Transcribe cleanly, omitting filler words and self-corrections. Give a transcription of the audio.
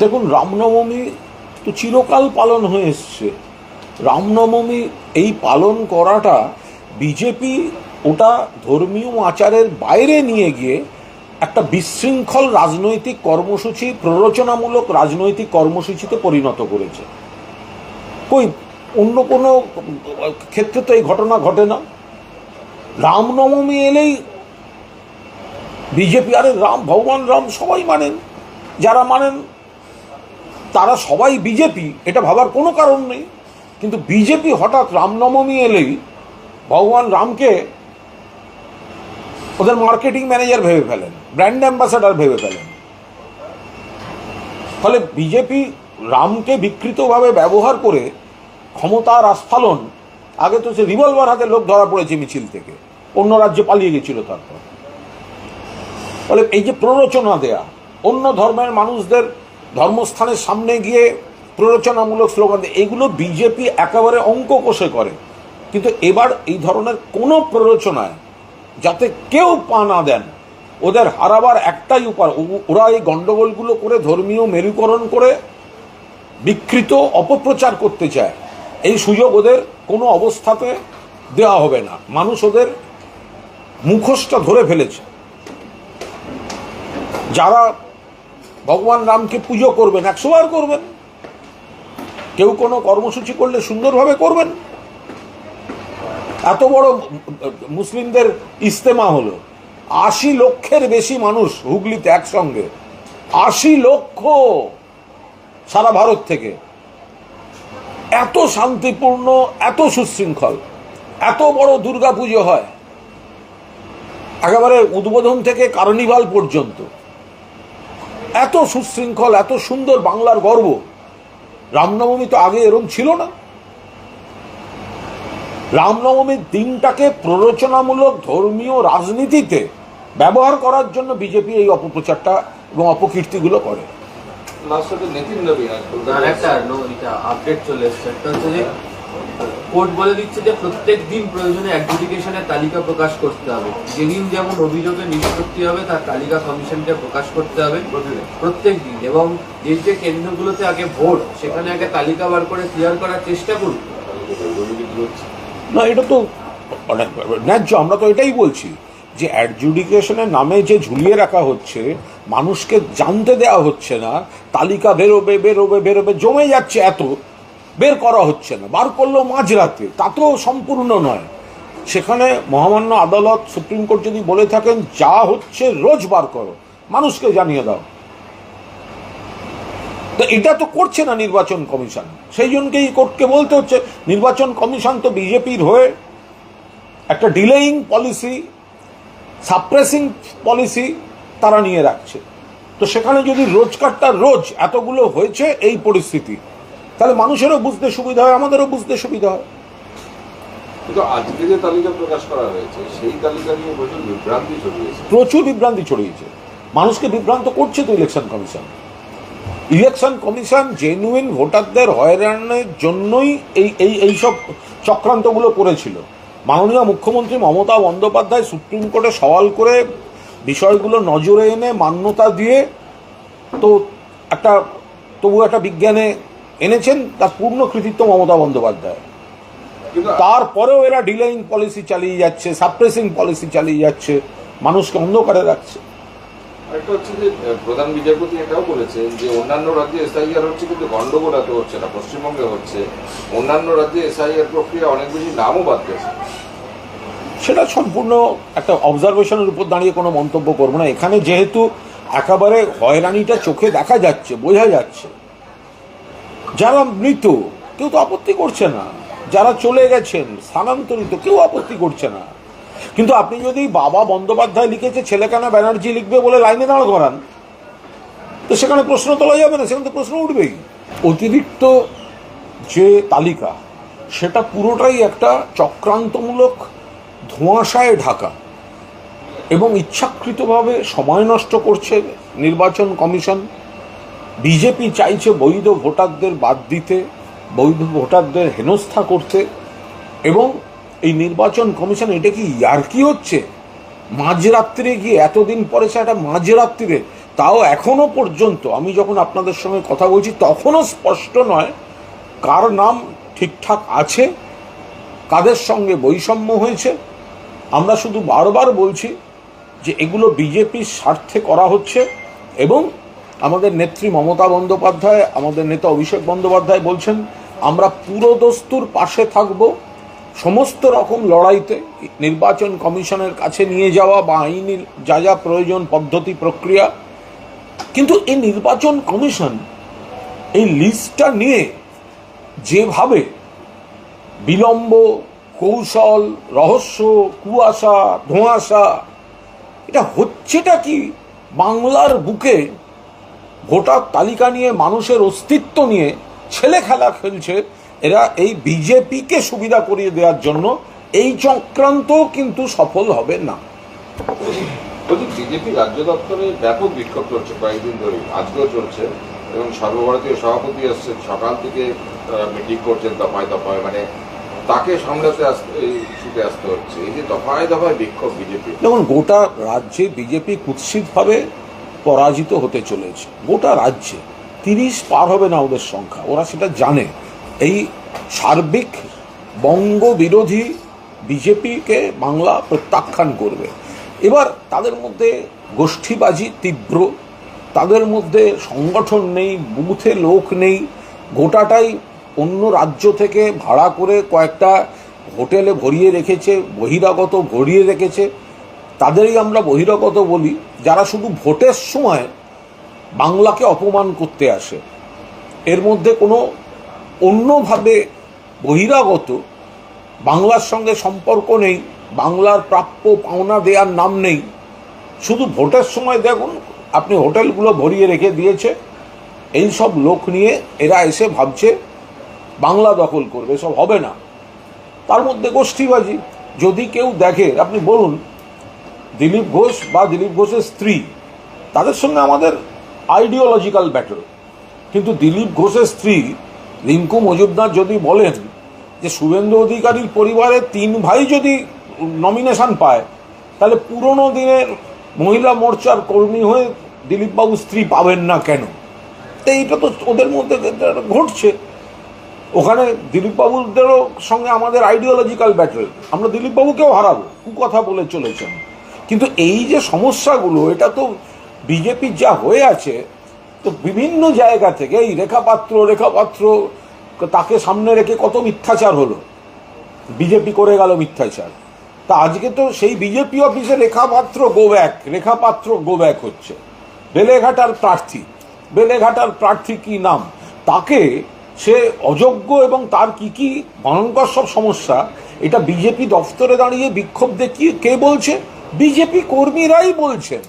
দেখুন, রামনবমী তো চিরকাল পালন হয়ে এসছে। রামনবমী এই পালন করাটা বিজেপি ওটা ধর্মীয় আচারের বাইরে নিয়ে গিয়ে একটা বিশৃঙ্খল রাজনৈতিক কর্মসূচি, প্ররোচনামূলক রাজনৈতিক কর্মসূচিতে পরিণত করেছে। কই অন্য কোনো ক্ষেত্রে তো এই ঘটনা ঘটে না। রামনবমী এলেই বিজেপি, আরে রাম, ভগবান রাম সবাই মানেন, যারা মানেন তারা সবাই বিজেপি, এটা ভাবার কোনো কারণ নেই। কিন্তু বিজেপি হঠাৎ রামনবমী এলেই ভগবান রামকে ওদের মার্কেটিং ম্যানেজার ভেবে ফেলেন, ব্র্যান্ড অ্যাম্বাসাডার ভেবে ফেলেন। ফলে বিজেপি রামকে বিকৃতভাবে ব্যবহার করে ক্ষমতার আস্ফালন। আগে তো সে রিভলভার হাতে লোক ধরা পড়েছে মিছিল থেকে, অন্য রাজ্যে পালিয়ে গেছিল তারপর। ফলে এই যে প্ররোচনা দেয়া, অন্য ধর্মের মানুষদের ধর্মস্থানের সামনে গিয়ে প্ররোচনামূলক স্লোগান দেয়, এগুলো বিজেপি একেবারে অঙ্ক কষে করে। কিন্তু এবার এই ধরনের কোনো প্ররোচনায় যাতে কেউ পা না দেন, ওদের হারাবার একটাই উপায়। ওরা এই গণ্ডগোলগুলো করে ধর্মীয় মেরুকরণ করে বিকৃত অপপ্রচার করতে চায়। এই সুযোগ ওদের কোনো অবস্থাতে দেওয়া হবে না। মানুষ ওদের মুখোশটা ধরে ফেলেছে। যারা ভগবান রামকে পুজো করবেন, 100 বার করবেন। কেউ কোনো কর্মসূচি করলে সুন্দরভাবে করবেন। এত বড় মুসলিমদের ইস্তেমা হলো, 80 লক্ষের বেশি মানুষ হুগলিতে একসঙ্গে, 80 লক্ষ সারা ভারত থেকে। এত শান্তিপূর্ণ, এত সুশৃঙ্খল, এত বড় দুর্গা পুজো হয়, একেবারে উদ্বোধন থেকে কার্নিভাল পর্যন্ত। এত সুশৃঙ্খল, এত সুন্দর, বাংলার গর্ব। রামনবমী তো আগে এরকম ছিল না। রামনবমীর দিনটাকে প্ররোচনামূলক ধর্মীয় রাজনীতিতে ব্যবহার করার জন্য বিজেপি এই অপপ্রচারটা এবং অপকীর্তিগুলো করে। আপডেট চলে এসছে, কোর্ট বলে দিচ্ছে যে প্রত্যেক দিন প্রয়োজনে অ্যাডজুডিকেশনের তালিকা প্রকাশ করতে হবে। যেদিন যেমন অভিযোগের নিষ্পত্তি হবে তার তালিকা কমিশনকে প্রকাশ করতে হবে প্রত্যেক দিন। এবং এই যে কেন্দ্রগুলোতে আগে ভোট, সেখানে আগে তালিকা বার করে ক্লিয়ার করার চেষ্টা করুন। না, এটা তো অনেক ন্যায্য। আমরা তো এটাই বলছি যে অ্যাডজুডিকেশনের নামে যে ঝুলিয়ে রাখা হচ্ছে, মানুষকে জানতে দেওয়া হচ্ছে না, তালিকা বেরোবে বেরোবে বেরোবে, জমে যাচ্ছে, এত বের করা হচ্ছে না। বার করলেও মাঝরাতে, তা তো সম্পূর্ণ নয়। সেখানে মহামান্য আদালত, সুপ্রিম কোর্ট যদি বলে থাকেন যা হচ্ছে রোজ বার করো, মানুষকে জানিয়ে দাও, তো এটা তো করছে না নির্বাচন কমিশন। সেই জন্যই কোর্টকে বলতে হচ্ছে নির্বাচন কমিশন তো বিজেপির হয়ে একটা ডিলেইং পলিসি, সাপ্রেসিং পলিসি তারা নিয়ে রাখছে। তো সেখানে যদি রোজকারটা রোজ এতগুলো হয়েছে এই পরিস্থিতি, তাহলে মানুষেরও বুঝতে সুবিধা হয়, আমাদেরও বুঝতে সুবিধা হয়। কিন্তু আজকে যে তালিকা প্রকাশ করা হয়েছে সেই তালিকা নিয়ে প্রচুর বিভ্রান্তি ছড়িয়েছে। প্রচুর বিভ্রান্তি ছড়িয়েছে। মানুষকে বিভ্রান্ত করছে তো election commission. Election commission genuine ভোটারদের হয়রানির জন্যই এইসব চক্রান্তগুলো করেছিল। মাননীয় মুখ্যমন্ত্রী মমতা বন্দ্যোপাধ্যায় সুপ্রিম কোর্টে সওয়াল করে বিষয়গুলো নজরে এনে মান্যতা দিয়ে তো তবু একটা বিজ্ঞানে এনেছেন, তার পূর্ণ কৃতিত্ব মমতা বন্দ্যোপাধ্যায়। তারপরেও এরা ডিলেইং পলিসি চালিয়ে যাচ্ছে, সাপ্রেসিং পলিসি চালিয়ে যাচ্ছে, মানুষকে অন্ধকারে রাখছে। একটা হচ্ছে যে প্রধান বিচারপতি এটাও বলেছেন যে অন্যান্য রাজ্যে এসআইআর হচ্ছে কিন্তু গন্ডগোল এত হচ্ছে না, পশ্চিমবঙ্গে হচ্ছে। অন্যান্য রাজ্যে এসআইআর প্রক্রিয়া অনেক বেশি নামও বাদ গেছে। সেটা সম্পূর্ণ একটা অবজারভেশনের উপর দাঁড়িয়ে কোনো মন্তব্য করবো না। এখানে যেহেতু একেবারে হয়রানিটা চোখে দেখা যাচ্ছে, বোঝা যাচ্ছে, যারা মৃত কেউ তো আপত্তি করছে না, যারা চলে গেছেন স্থানান্তরিত কেউ আপত্তি করছে না। কিন্তু আপনি যদি বাবা বন্দ্যোপাধ্যায় লিখেছে ছেলে কেন ব্যানার্জি লিখবে বলে লাইনে দাঁড় করান, তো সেখানে প্রশ্ন তোলা যাবে না, সেখানে তো প্রশ্ন উঠবেই। অতিরিক্ত যে তালিকা, সেটা পুরোটাই একটা চক্রান্তমূলক ধোঁয়াশায় ঢাকা এবং ইচ্ছাকৃতভাবে সময় নষ্ট করছে নির্বাচন কমিশন। বিজেপি চাইছে বৈধ ভোটারদের বাদ দিতে, বৈধ ভোটারদের হেনস্থা করতে। এবং এই নির্বাচন কমিশন, এটা কি ইয়ার্কি হচ্ছে? মাঝরাত্রিরে গিয়ে, এতদিন পরে সে একটা মাঝরাত্রিরে তাও এখনো পর্যন্ত আমি যখন আপনাদের সঙ্গে কথা বলছি তখনও স্পষ্ট নয় কার নাম ঠিকঠাক আছে, কাদের সঙ্গে বৈষম্য হয়েছে। আমরা শুধু বারবার বলছি যে এগুলো বিজেপির স্বার্থে করা হচ্ছে এবং আমাদের নেত্রী মমতা বন্দ্যোপাধ্যায়, আমাদের নেতা অভিষেক বন্দ্যোপাধ্যায় বলছেন আমরা পুরোদস্তুর পাশে থাকব সমস্ত রকম লড়াইতে, নির্বাচন কমিশনের কাছে নিয়ে যাওয়া বা আইনি যা যা প্রয়োজন পদ্ধতি প্রক্রিয়া। কিন্তু এই নির্বাচন কমিশন এই লিস্টটা নিয়ে যেভাবে বিলম্ব, কৌশল, রহস্য, কুয়াশা, ধোঁয়াশা, এটা হচ্ছেটা কি? বাংলার বুকে ভোটার তালিকা নিয়ে, মানুষের অস্তিত্ব নিয়ে ছেলে খেলা খেলছে এরা এই বিজেপিকে সুবিধা করিয়ে দেওয়ার জন্য। এই চক্রান্ত কিন্তু সফল হবে না। বলছি, বিজেপি রাজ্য দপ্তরে ব্যাপক বিক্ষোভ চলছে কয়েকদিন ধরে, আজকেও চলছে এবং সর্বভারতীয় সভাপতি আসছেন, সকাল থেকে মিটিং করছেন দফায় দফায়, মানে তাকে সামলাতে ছুটে আসতে হচ্ছে। এই যে দফায় দফায় বিক্ষোভ বিজেপি, দেখুন গোটা রাজ্যে বিজেপি কুৎসিতভাবে পরাজিত হতে চলেছে। গোটা রাজ্যে 30 পার হবে না ওদের সংখ্যা, ওরা সেটা জানে। এই সার্বিক বঙ্গ বিরোধী বিজেপিকে বাংলা প্রত্যাখ্যান করবে। এবার তাদের মধ্যে গোষ্ঠীবাজি তীব্র, তাদের মধ্যে সংগঠন নেই, বুথে লোক নেই, গোটাটাই অন্য রাজ্য থেকে ভাড়া করে কয়েকটা হোটেলে ভরিয়ে রেখেছে, বহিরাগত ভরিয়ে রেখেছে। তাদেরই আমরা বহিরাগত বলি, যারা শুধু ভোটের সময় বাংলাকে অপমান করতে আসে। এর মধ্যে কোনো অন্যভাবে বহিরাগত বাংলার সঙ্গে সম্পর্ক নেই, বাংলার প্রাপ্য পাওনা দেওয়ার নাম নেই। শুধু ভোটের সময় দেখুন আপনি হোটেলগুলো ভরিয়ে রেখে দিয়েছে। এই সব লোক নিয়ে এরা এসে ভাবছে বাংলা দখল করবে, সব হবে না। তার মধ্যে গোষ্ঠীবাজি। যদি কেউ দেখে, আপনি বলুন দিলীপ ঘোষ বা দিলীপ ঘোষের স্ত্রী, তাদের সঙ্গে আমাদের আইডিওলজিক্যাল ব্যাটল, কিন্তু দিলীপ ঘোষের স্ত্রী রিঙ্কু মজুমদার যদি বলেন যে শুভেন্দু অধিকারীর পরিবারের 3 ভাই যদি নমিনেশন পায়, তাহলে পুরনো দিনের মহিলা মোর্চার কর্মী হয়ে দিলীপবাবু স্ত্রী পাবেন না কেন? তো এইটা তো ওদের মধ্যে ঘটছে। ওখানে দিলীপবাবুদেরও সঙ্গে আমাদের আইডিওলজিক্যাল ব্যাটল, আমরা দিলীপবাবুকেও হারাবো, কথা বলে চলেছেন। কিন্তু এই যে সমস্যাগুলো, এটা তো বিজেপির যা হয়ে আছে, তো বিভিন্ন জায়গা থেকে এই রেখাপাত্র তাকে সামনে রেখে কত মিথ্যাচার হলো, বিজেপি করে গেল মিথ্যাচার। তা আজকে তো সেই বিজেপি অফিসে রেখাপাত্র গো ব্যাক হচ্ছে। বেলেঘাটার প্রার্থী কি নাম, তাকে সে অযোগ্য এবং তার কি কি ভয়ঙ্কর সব সমস্যা, এটা বিজেপি দফতরে দাঁড়িয়ে বিক্ষোভ দেখিয়ে কে বলছে? বিজেপি কর্মীরাই বলছেন।